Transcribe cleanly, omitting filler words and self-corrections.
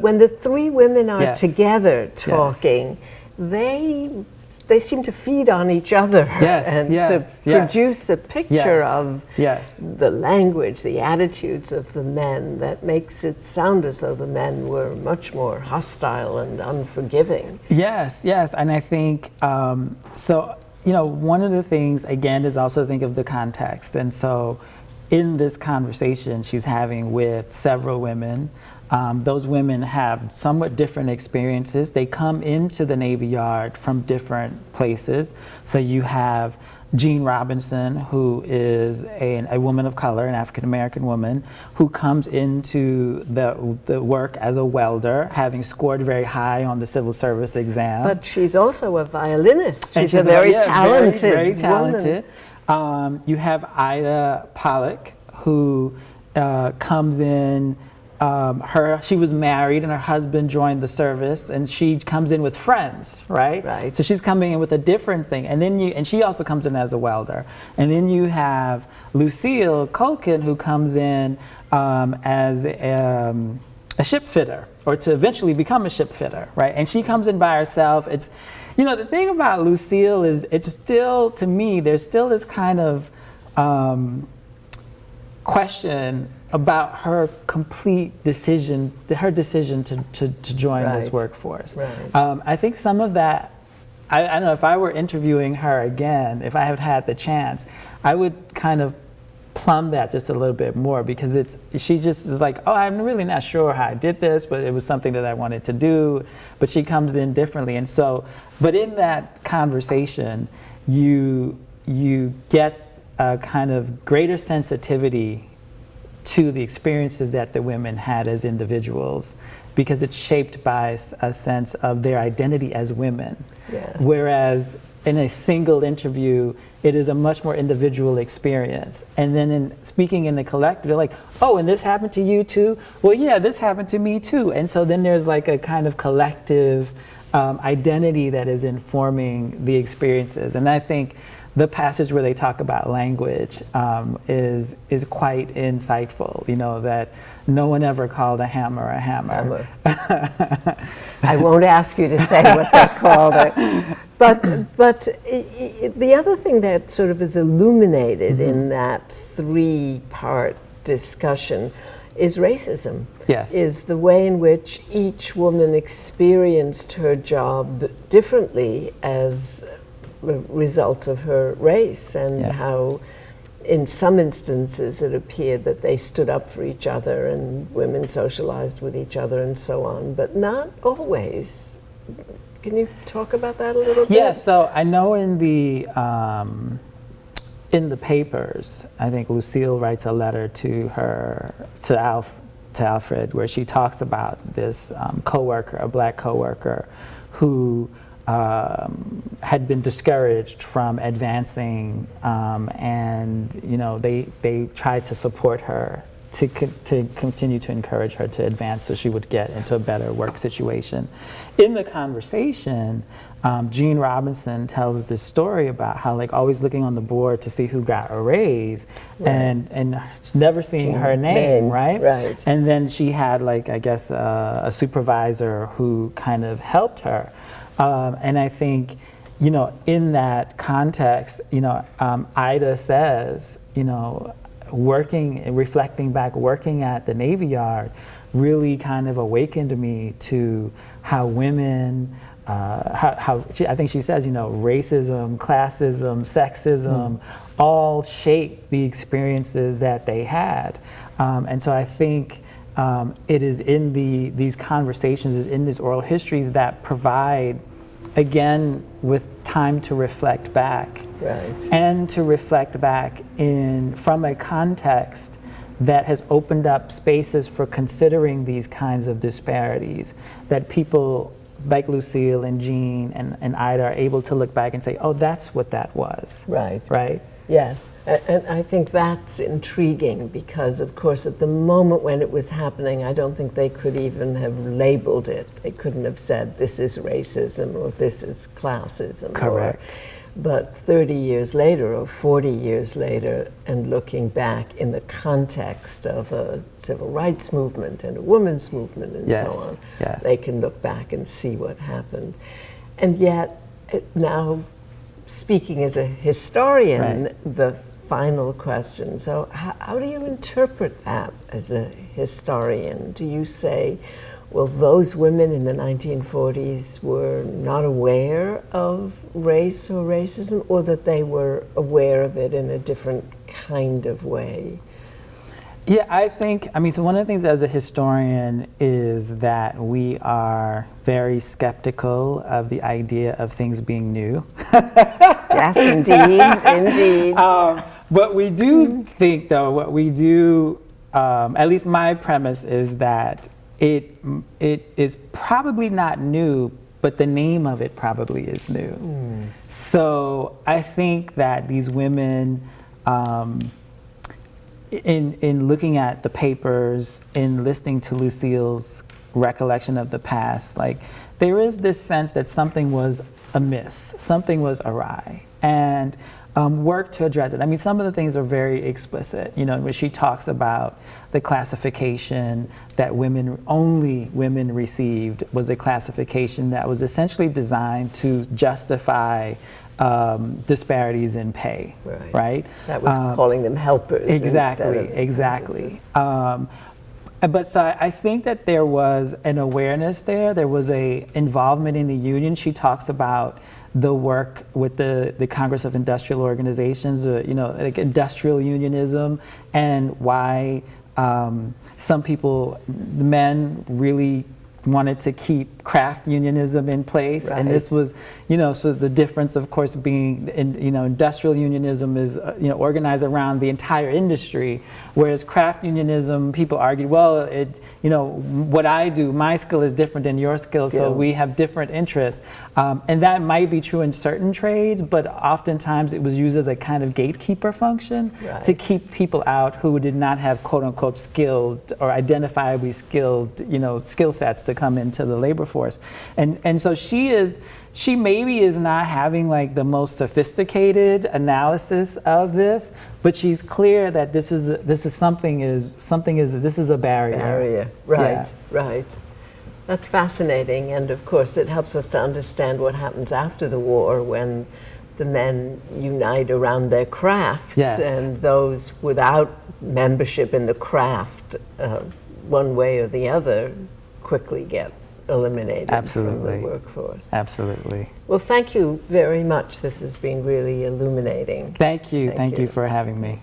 when the three women are Yes. together talking, they seem to feed on each other and to produce a picture of the language, the attitudes of the men that makes it sound as though the men were much more hostile and unforgiving. Yes, and I think, so, you know, one of the things, again, is also think of the context. And so in this conversation she's having with several women, those women have somewhat different experiences. They come into the Navy Yard from different places. So you have Jean Robinson, who is a woman of color, an African-American woman, who comes into the work as a welder, having scored very high on the civil service exam. But she's also a violinist. She's a very talented very talented. You have Ida Pollock, who comes in. She was married and her husband joined the service, and she comes in with friends, right? Right. So she's coming in with a different thing, and then she also comes in as a welder, and then you have Lucille Culkin, who comes in as a ship fitter, or to eventually become a ship fitter, right? And she comes in by herself. It's, you know, the thing about Lucille is, it's still, to me, there's still this kind of question about her complete decision, her decision to join this workforce. Right. I think some of that, I don't know, if I were interviewing her again, if I had the chance, I would kind of plumb that just a little bit more, because she just is like, oh, I'm really not sure how I did this, but it was something that I wanted to do. But she comes in differently, and so, but in that conversation, you get a kind of greater sensitivity to the experiences that the women had as individuals, because it's shaped by a sense of their identity as women. Yes. Whereas in a single interview, it is a much more individual experience. And then in speaking in the collective, they're like, oh, and this happened to you too? Well, yeah, this happened to me too. And so then there's like a kind of collective identity that is informing the experiences. And I think the passage where they talk about language is quite insightful. You know, that no one ever called a hammer a hammer. I won't ask you to say what they called it. But the other thing that sort of is illuminated in that three-part discussion is racism. Yes. Is the way in which each woman experienced her job differently as a result of her race, and how in some instances it appeared that they stood up for each other and women socialized with each other and so on, but not always. Can you talk about that a little bit? Yeah, so I know in the papers, I think Lucille writes a letter to Alfred, where she talks about this coworker, a black coworker, who had been discouraged from advancing, and you know, they tried to support her to continue to encourage her to advance so she would get into a better work situation. In the conversation, Jean Robinson tells this story about how, like, always looking on the board to see who got a raise, and never seeing her name, right? Right. And then she had, like, I guess a supervisor who kind of helped her. And I think, you know, in that context, you know, Ida says, you know, reflecting back, working at the Navy Yard really kind of awakened me to how women, I think she says, you know, racism, classism, sexism, all shape the experiences that they had. And so I think it is in these conversations, is in these oral histories that provide, again, with time to reflect back. Right. And to reflect back from a context that has opened up spaces for considering these kinds of disparities, that people like Lucille and Jean and Ida are able to look back and say, oh, that's what that was. Right. Right? Yes, and I think that's intriguing, because of course at the moment when it was happening, I don't think they could even have labeled it. They couldn't have said this is racism or this is classism. Correct. But 30 years later or 40 years later, and looking back in the context of a civil rights movement and a women's movement and so on, they can look back and see what happened. And yet, now speaking as a historian, the final question, so how do you interpret that as a historian? Do you say, well, those women in the 1940s were not aware of race or racism, or that they were aware of it in a different kind of way? Yeah, I mean, so one of the things as a historian is that we are very skeptical of the idea of things being new. Yes, indeed, indeed. But we do think, though, at least my premise is that it is probably not new, but the name of it probably is new. So I think that these women, in looking at the papers, in listening to Lucille's recollection of the past, like there is this sense that something was amiss, something was awry, and work to address it. I mean, some of the things are very explicit, you know, when she talks about the classification that only women received was a classification that was essentially designed to justify disparities in pay, right? That was calling them helpers. Exactly. But so I think that there was an awareness there. There was a involvement in the union. She talks about the work with the Congress of Industrial Organizations, you know, like industrial unionism, and why some people, the men, really wanted to keep craft unionism in place, and this was, you know, so the difference, of course, being, you know, industrial unionism is, you know, organized around the entire industry, whereas craft unionism, people argued, well, you know, what I do, my skill is different than your skill, so we have different interests, and that might be true in certain trades, but oftentimes it was used as a kind of gatekeeper function to keep people out who did not have quote unquote skilled or identifiably skilled, you know, skill sets to come into the labor force. And so she maybe is not having like the most sophisticated analysis of this, but she's clear that this is a barrier. Right. That's fascinating, and of course it helps us to understand what happens after the war when the men unite around their crafts, and those without membership in the craft, one way or the other, quickly get eliminated from the workforce. Absolutely. Well, thank you very much. This has been really illuminating. Thank you for having me.